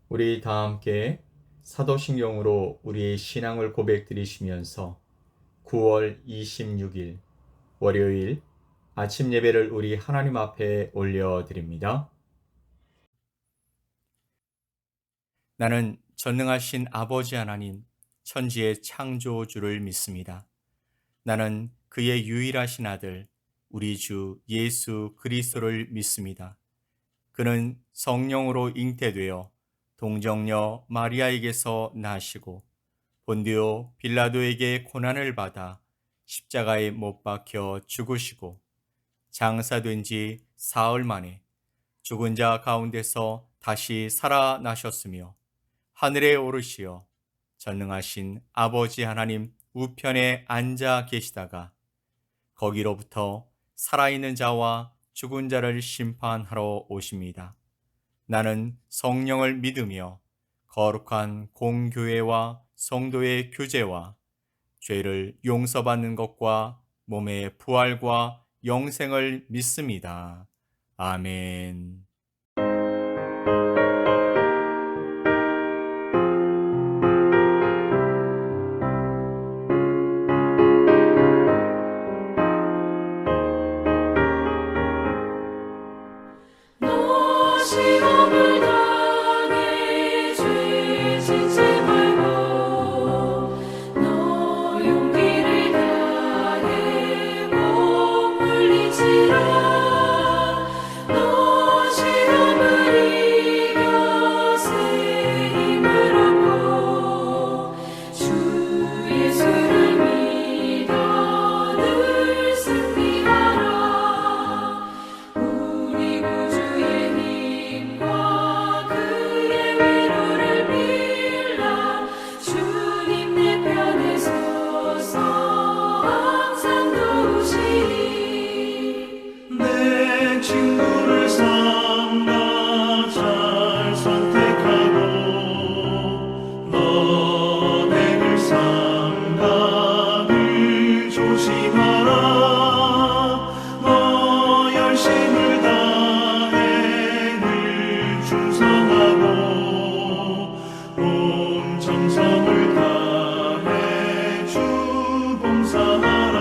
우리 다 함께 사도신경으로 우리의 신앙을 고백드리시면서 9월 26일 월요일 아침 예배를 우리 하나님 앞에 올려드립니다. 나는 전능하신 아버지 하나님, 천지의 창조주를 믿습니다. 나는 그의 유일하신 아들, 우리 주 예수 그리스도를 믿습니다. 그는 성령으로 잉태되어 동정녀 마리아에게서 나시고 본디오 빌라도에게 고난을 받아 십자가에 못 박혀 죽으시고 장사된 지 사흘 만에 죽은 자 가운데서 다시 살아나셨으며 하늘에 오르시어 전능하신 아버지 하나님 우편에 앉아 계시다가 거기로부터 살아있는 자와 죽은 자를 심판하러 오십니다. 나는 성령을 믿으며 거룩한 공교회와 성도의 교제와 죄를 용서받는 것과 몸의 부활과 영생을 믿습니다. 아멘. 너 시험을 당해 죄 짓지 말고 너 용기를 다해 못 물리치라 너 시험을 이겨 새 힘을 얻고 주 예수를 믿어 늘 승리하라 우리 구주의 힘과 그의 위로를 빌라 주님 내 편에 서서 항상 도우시리 내 친구를 삼가 잘 선택하고 너네를 삼가 늘 조심하라 너 열심을 다해 늘 충성하고 온 정성을 다해 주 봉사하라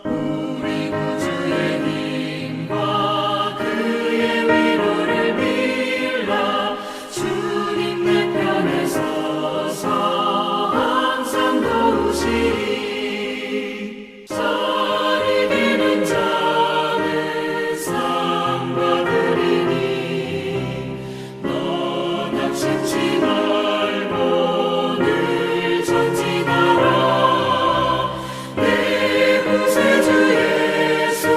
우리 구주의 힘과 그의 위로를 빌라 주님 내 편에 서서 항상 도우시리 쌀이 되는 자는 상 받으리니 너 낙심치 말고 늘 전진하라 내 구세주 예수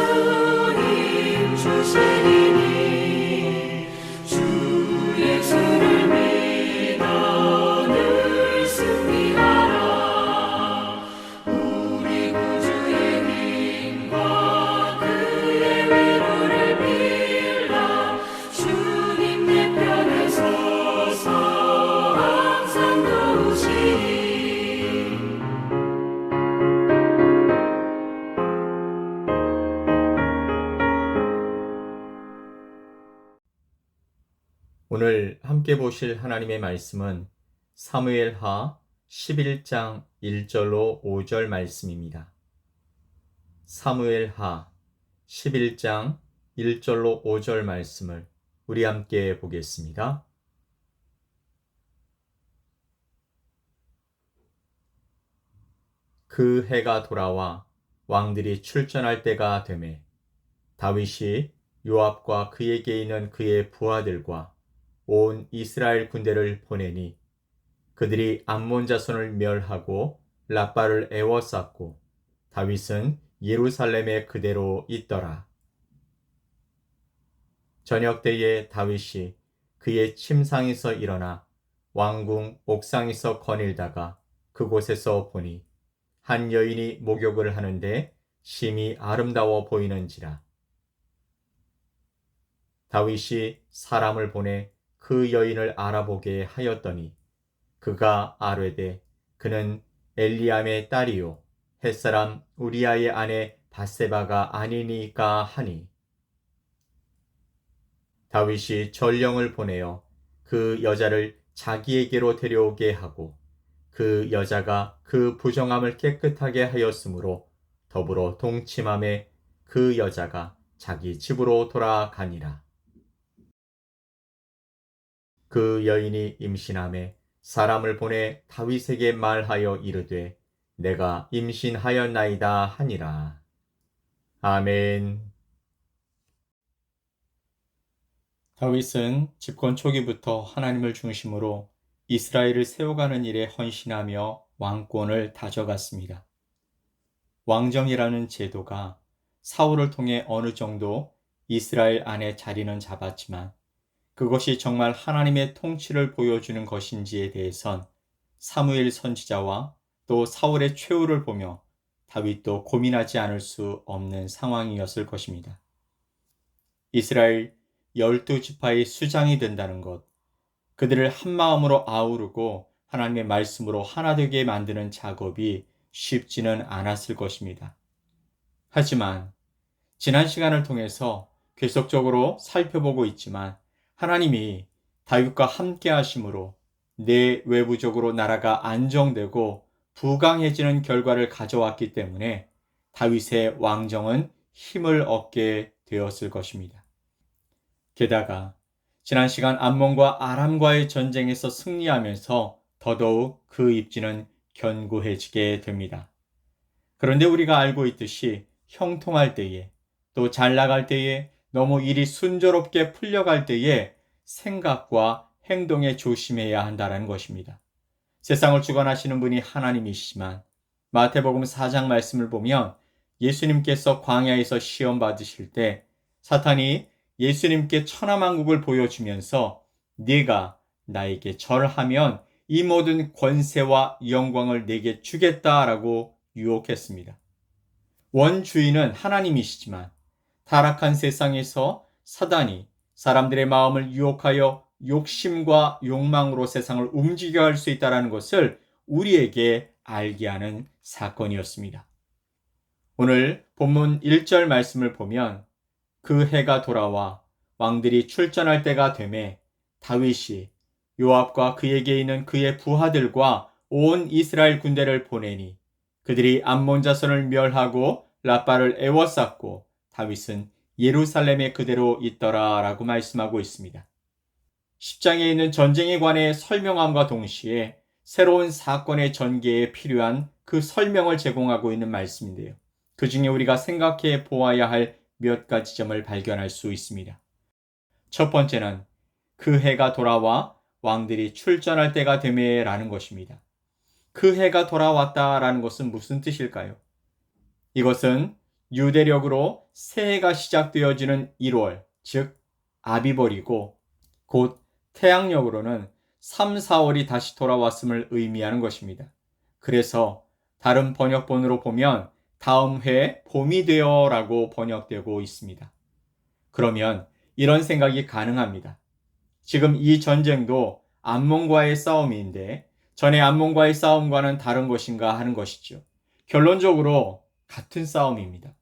힘 주시리니 주 예수를 믿어 늘 승리하라 우리 구주의 힘과 그의 위로를 빌라 주님 내 편에 서서 항상 도우시리 오늘 함께 보실 하나님의 말씀은 사무엘하 11장 1절로 5절 말씀입니다. 사무엘하 11장 1절로 5절 말씀을 우리 함께 보겠습니다. 그 해가 돌아와 왕들이 출전할 때가 되매 다윗이 요압과 그에게 있는 그의 부하들과 온 이스라엘 군대를 보내니 그들이 암몬 자손을 멸하고 라빠를 에워쌌고 다윗은 예루살렘에 그대로 있더라. 저녁 때에 다윗이 그의 침상에서 일어나 왕궁 옥상에서 거닐다가 그곳에서 보니 한 여인이 목욕을 하는데 심히 아름다워 보이는지라. 다윗이 사람을 보내 그 여인을 알아보게 하였더니 그가 아뢰되 그는 엘리암의 딸이요 햇사람 우리아의 아내 밧세바가 아니니까 하니 다윗이 전령을 보내어 그 여자를 자기에게로 데려오게 하고 그 여자가 그 부정함을 깨끗하게 하였으므로 더불어 동침함에 그 여자가 자기 집으로 돌아가니라. 그 여인이 임신함에 사람을 보내 다윗에게 말하여 이르되 내가 임신하였나이다 하니라. 아멘. 다윗은 집권 초기부터 하나님을 중심으로 이스라엘을 세워가는 일에 헌신하며 왕권을 다져갔습니다. 왕정이라는 제도가 사울을 통해 어느 정도 이스라엘 안에 자리는 잡았지만 그것이 정말 하나님의 통치를 보여주는 것인지에 대해선 사무엘 선지자와 또 사울의 최후를 보며 다윗도 고민하지 않을 수 없는 상황이었을 것입니다. 이스라엘 12지파의 수장이 된다는 것, 그들을 한마음으로 아우르고 하나님의 말씀으로 하나 되게 만드는 작업이 쉽지는 않았을 것입니다. 하지만 지난 시간을 통해서 계속적으로 살펴보고 있지만 하나님이 다윗과 함께 하심으로 내외부적으로 나라가 안정되고 부강해지는 결과를 가져왔기 때문에 다윗의 왕정은 힘을 얻게 되었을 것입니다. 게다가 지난 시간 암몬과 아람과의 전쟁에서 승리하면서 더더욱 그 입지는 견고해지게 됩니다. 그런데 우리가 알고 있듯이 형통할 때에 또 잘 나갈 때에 너무 일이 순조롭게 풀려갈 때에 생각과 행동에 조심해야 한다는 것입니다. 세상을 주관하시는 분이 하나님이시지만 마태복음 4장 말씀을 보면 예수님께서 광야에서 시험 받으실 때 사탄이 예수님께 천하만국을 보여주면서 네가 나에게 절하면 이 모든 권세와 영광을 내게 주겠다라고 유혹했습니다. 원주인은 하나님이시지만 타락한 세상에서 사단이 사람들의 마음을 유혹하여 욕심과 욕망으로 세상을 움직여 갈 수 있다는 것을 우리에게 알게 하는 사건이었습니다. 오늘 본문 1절 말씀을 보면 그 해가 돌아와 왕들이 출전할 때가 되매 다윗이 요압과 그에게 있는 그의 부하들과 온 이스라엘 군대를 보내니 그들이 암몬 자손을 멸하고 라빠를 에워쌌고 다윗은 예루살렘에 그대로 있더라 라고 말씀하고 있습니다. 10장에 있는 전쟁에 관해 설명함과 동시에 새로운 사건의 전개에 필요한 그 설명을 제공하고 있는 말씀인데요. 그 중에 우리가 생각해 보아야 할 몇 가지 점을 발견할 수 있습니다. 첫 번째는 그 해가 돌아와 왕들이 출전할 때가 되매 라는 것입니다. 그 해가 돌아왔다라는 것은 무슨 뜻일까요? 이것은 유대력으로 새해가 시작되어지는 1월, 즉 아비벌이고 곧 태양력으로는 3, 4월이 다시 돌아왔음을 의미하는 것입니다. 그래서 다른 번역본으로 보면 다음 해 봄이 되어 라고 번역되고 있습니다. 그러면 이런 생각이 가능합니다. 지금 이 전쟁도 암몬과의 싸움인데 전에 암몬과의 싸움과는 다른 것인가 하는 것이죠. 결론적으로 같은 싸움입니다.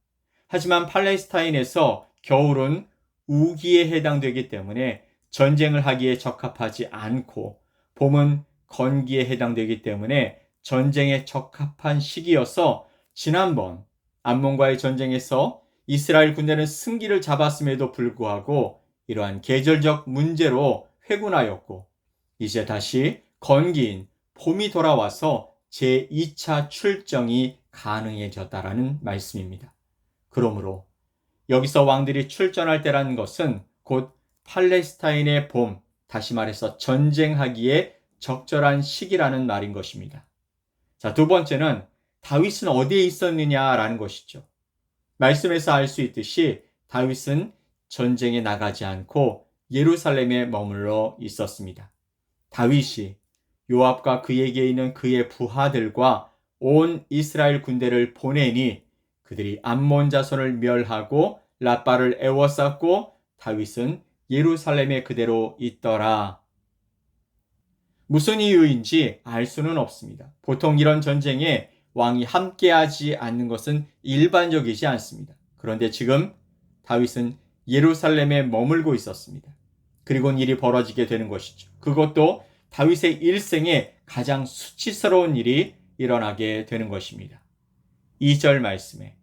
하지만 팔레스타인에서 겨울은 우기에 해당되기 때문에 전쟁을 하기에 적합하지 않고 봄은 건기에 해당되기 때문에 전쟁에 적합한 시기여서 지난번 암몬과의 전쟁에서 이스라엘 군대는 승기를 잡았음에도 불구하고 이러한 계절적 문제로 회군하였고 이제 다시 건기인 봄이 돌아와서 제2차 출정이 가능해졌다라는 말씀입니다. 그러므로 여기서 왕들이 출전할 때라는 것은 곧 팔레스타인의 봄, 다시 말해서 전쟁하기에 적절한 시기라는 말인 것입니다. 자, 두 번째는 다윗은 어디에 있었느냐라는 것이죠. 말씀에서 알 수 있듯이 다윗은 전쟁에 나가지 않고 예루살렘에 머물러 있었습니다. 다윗이 요압과 그에게 있는 그의 부하들과 온 이스라엘 군대를 보내니 그들이 암몬 자손을 멸하고 라빠를 에워쌌고 다윗은 예루살렘에 그대로 있더라. 무슨 이유인지 알 수는 없습니다. 보통 이런 전쟁에 왕이 함께하지 않는 것은 일반적이지 않습니다. 그런데 지금 다윗은 예루살렘에 머물고 있었습니다. 그리고 일이 벌어지게 되는 것이죠. 그것도 다윗의 일생에 가장 수치스러운 일이 일어나게 되는 것입니다. 2절 말씀에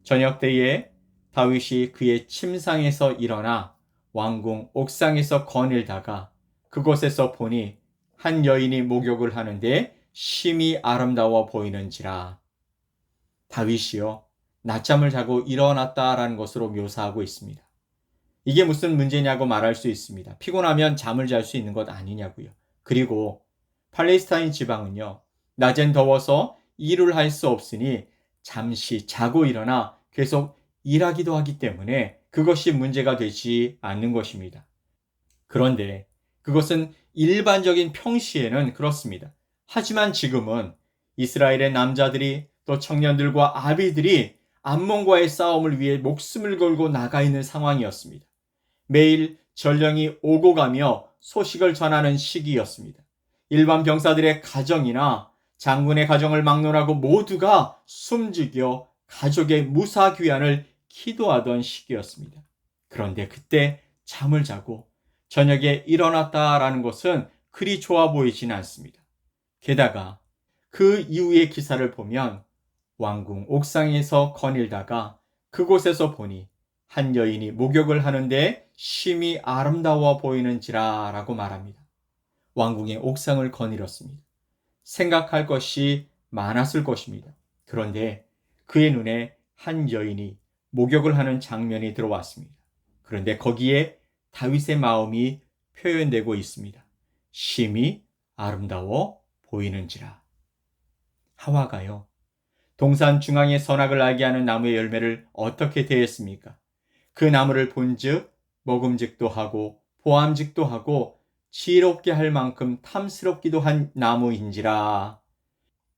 저녁 때에 다윗이 그의 침상에서 일어나 왕궁 옥상에서 거닐다가 그곳에서 보니 한 여인이 목욕을 하는데 심히 아름다워 보이는지라. 다윗이요, 낮잠을 자고 일어났다라는 것으로 묘사하고 있습니다. 이게 무슨 문제냐고 말할 수 있습니다. 피곤하면 잠을 잘 수 있는 것 아니냐고요. 그리고 팔레스타인 지방은요, 낮엔 더워서 일을 할 수 없으니 잠시 자고 일어나 계속 일하기도 하기 때문에 그것이 문제가 되지 않는 것입니다. 그런데 그것은 일반적인 평시에는 그렇습니다. 하지만 지금은 이스라엘의 남자들이 또 청년들과 아비들이 암몬과의 싸움을 위해 목숨을 걸고 나가 있는 상황이었습니다. 매일 전령이 오고 가며 소식을 전하는 시기였습니다. 일반 병사들의 가정이나 장군의 가정을 막론하고 모두가 숨죽여 가족의 무사 귀환을 기도하던 시기였습니다. 그런데 그때 잠을 자고 저녁에 일어났다라는 것은 그리 좋아 보이진 않습니다. 게다가 그 이후의 기사를 보면 왕궁 옥상에서 거닐다가 그곳에서 보니 한 여인이 목욕을 하는데 심히 아름다워 보이는지라 라고 말합니다. 왕궁의 옥상을 거닐었습니다. 생각할 것이 많았을 것입니다. 그런데 그의 눈에 한 여인이 목욕을 하는 장면이 들어왔습니다. 그런데 거기에 다윗의 마음이 표현되고 있습니다. 심히 아름다워 보이는지라. 하와가요, 동산 중앙의 선악을 알게 하는 나무의 열매를 어떻게 대했습니까? 그 나무를 본즉 먹음직도 하고 보암직도 하고 지혜롭게 할 만큼 탐스럽기도 한 나무인지라.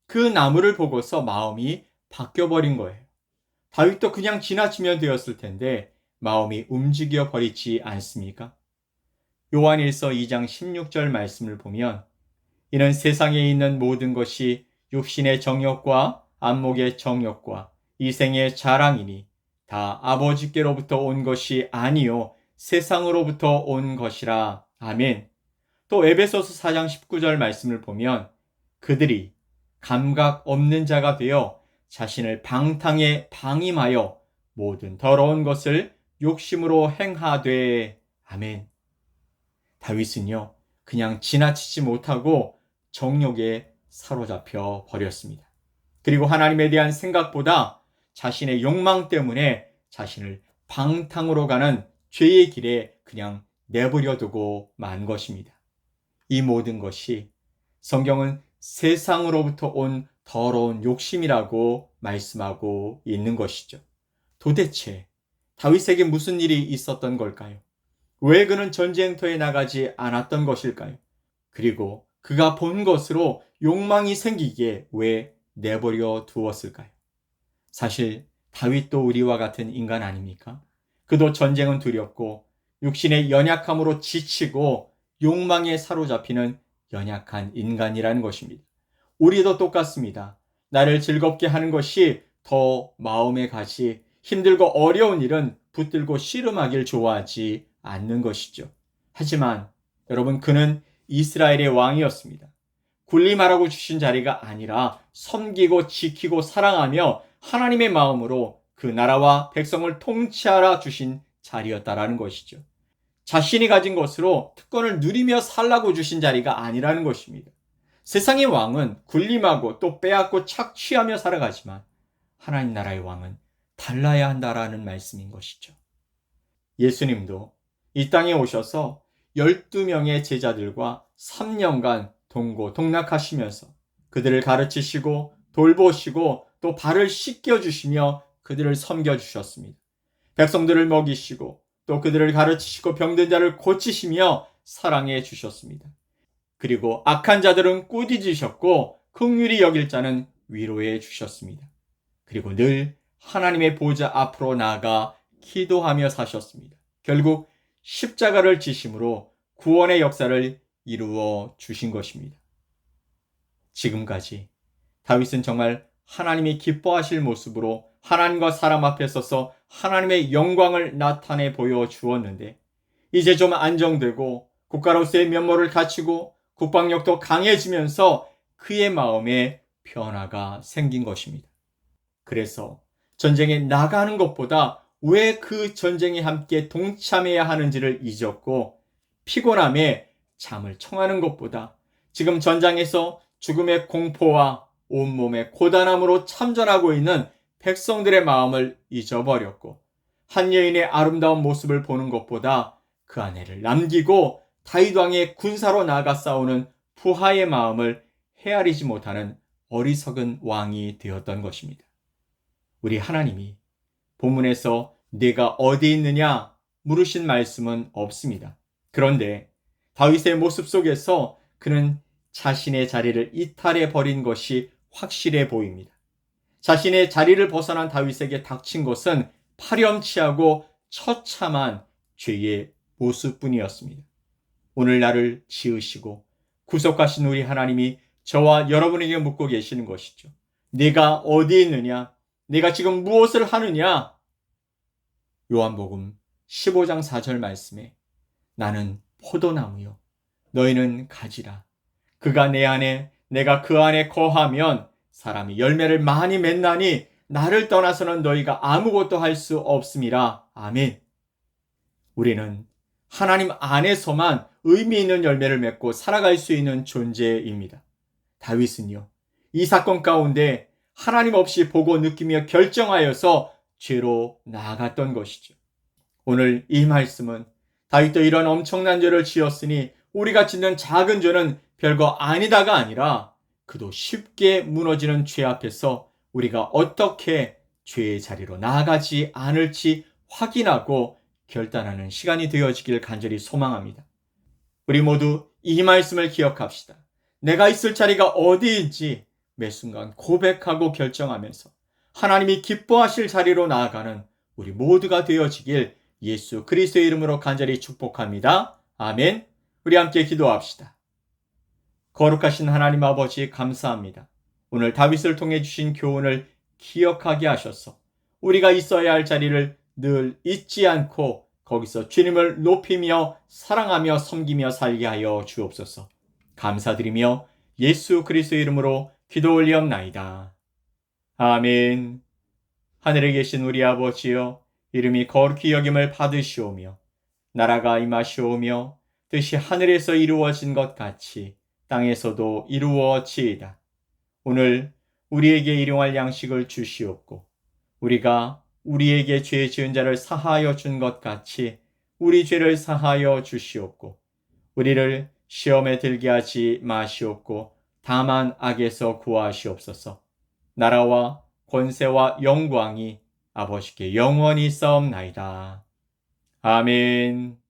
그 나무를 보고서 마음이 바뀌어버린 거예요. 다윗도 그냥 지나치면 되었을 텐데 마음이 움직여 버리지 않습니까? 요한일서 2장 16절 말씀을 보면 이는 세상에 있는 모든 것이 육신의 정욕과 안목의 정욕과 이생의 자랑이니 다 아버지께로부터 온 것이 아니요 세상으로부터 온 것이라. 아멘. 또 에베소서 4장 19절 말씀을 보면 그들이 감각 없는 자가 되어 자신을 방탕에 방임하여 모든 더러운 것을 욕심으로 행하되. 아멘. 다윗은요, 그냥 지나치지 못하고 정욕에 사로잡혀 버렸습니다. 그리고 하나님에 대한 생각보다 자신의 욕망 때문에 자신을 방탕으로 가는 죄의 길에 그냥 내버려 두고 만 것입니다. 이 모든 것이 성경은 세상으로부터 온 더러운 욕심이라고 말씀하고 있는 것이죠. 도대체 다윗에게 무슨 일이 있었던 걸까요? 왜 그는 전쟁터에 나가지 않았던 것일까요? 그리고 그가 본 것으로 욕망이 생기기에 왜 내버려 두었을까요? 사실 다윗도 우리와 같은 인간 아닙니까? 그도 전쟁은 두렵고 육신의 연약함으로 지치고 욕망에 사로잡히는 연약한 인간이라는 것입니다. 우리도 똑같습니다. 나를 즐겁게 하는 것이 더 마음에 가지 힘들고 어려운 일은 붙들고 씨름하길 좋아하지 않는 것이죠. 하지만 여러분, 그는 이스라엘의 왕이었습니다. 군림하라고 주신 자리가 아니라 섬기고 지키고 사랑하며 하나님의 마음으로 그 나라와 백성을 통치하라 주신 자리였다라는 것이죠. 자신이 가진 것으로 특권을 누리며 살라고 주신 자리가 아니라는 것입니다. 세상의 왕은 군림하고 또 빼앗고 착취하며 살아가지만 하나님 나라의 왕은 달라야 한다라는 말씀인 것이죠. 예수님도 이 땅에 오셔서 12명의 제자들과 3년간 동고동락하시면서 그들을 가르치시고 돌보시고 또 발을 씻겨주시며 그들을 섬겨주셨습니다. 백성들을 먹이시고 또 그들을 가르치시고 병든 자를 고치시며 사랑해 주셨습니다. 그리고 악한 자들은 꾸짖으셨고 긍휼히 여길 자는 위로해 주셨습니다. 그리고 늘 하나님의 보좌 앞으로 나아가 기도하며 사셨습니다. 결국 십자가를 지심으로 구원의 역사를 이루어 주신 것입니다. 지금까지 다윗은 정말 하나님이 기뻐하실 모습으로 하나님과 사람 앞에 서서 하나님의 영광을 나타내 보여 주었는데 이제 좀 안정되고 국가로서의 면모를 갖추고 국방력도 강해지면서 그의 마음에 변화가 생긴 것입니다. 그래서 전쟁에 나가는 것보다 왜 그 전쟁에 함께 동참해야 하는지를 잊었고, 피곤함에 잠을 청하는 것보다 지금 전장에서 죽음의 공포와 온몸의 고단함으로 참전하고 있는 백성들의 마음을 잊어버렸고, 한 여인의 아름다운 모습을 보는 것보다 그 아내를 남기고 다윗 왕의 군사로 나아가 싸우는 부하의 마음을 헤아리지 못하는 어리석은 왕이 되었던 것입니다. 우리 하나님이 본문에서 네가 어디 있느냐 물으신 말씀은 없습니다. 그런데 다윗의 모습 속에서 그는 자신의 자리를 이탈해 버린 것이 확실해 보입니다. 자신의 자리를 벗어난 다윗에게 닥친 것은 파렴치하고 처참한 죄의 모습뿐이었습니다. 오늘 나를 지으시고 구속하신 우리 하나님이 저와 여러분에게 묻고 계시는 것이죠. 네가 어디 있느냐? 네가 지금 무엇을 하느냐? 요한복음 15장 4절 말씀에 나는 포도나무요 너희는 가지라. 그가 내 안에 내가 그 안에 거하면 사람이 열매를 많이 맺나니 나를 떠나서는 너희가 아무것도 할 수 없음이라. 아멘. 우리는 하나님 안에서만 의미 있는 열매를 맺고 살아갈 수 있는 존재입니다. 다윗은요, 이 사건 가운데 하나님 없이 보고 느끼며 결정하여서 죄로 나아갔던 것이죠. 오늘 이 말씀은 다윗도 이런 엄청난 죄를 지었으니 우리가 짓는 작은 죄는 별거 아니다가 아니라 그도 쉽게 무너지는 죄 앞에서 우리가 어떻게 죄의 자리로 나아가지 않을지 확인하고 결단하는 시간이 되어지길 간절히 소망합니다. 우리 모두 이 말씀을 기억합시다. 내가 있을 자리가 어디인지 매 순간 고백하고 결정하면서 하나님이 기뻐하실 자리로 나아가는 우리 모두가 되어지길 예수 그리스도의 이름으로 간절히 축복합니다. 아멘. 우리 함께 기도합시다. 거룩하신 하나님 아버지 감사합니다. 오늘 다윗을 통해 주신 교훈을 기억하게 하셔서 우리가 있어야 할 자리를 늘 잊지 않고 거기서 주님을 높이며 사랑하며 섬기며 살게 하여 주옵소서. 감사드리며 예수 그리스도의 이름으로 기도 올리옵나이다. 아멘. 하늘에 계신 우리 아버지여, 이름이 거룩히 여김을 받으시오며 나라가 임하시오며 뜻이 하늘에서 이루어진 것 같이 땅에서도 이루어지이다. 오늘 우리에게 일용할 양식을 주시옵고 우리가 우리에게 죄 지은 자를 사하여 준 것 같이 우리 죄를 사하여 주시옵고 우리를 시험에 들게 하지 마시옵고 다만 악에서 구하시옵소서. 나라와 권세와 영광이 아버지께 영원히 싸움나이다. 아멘.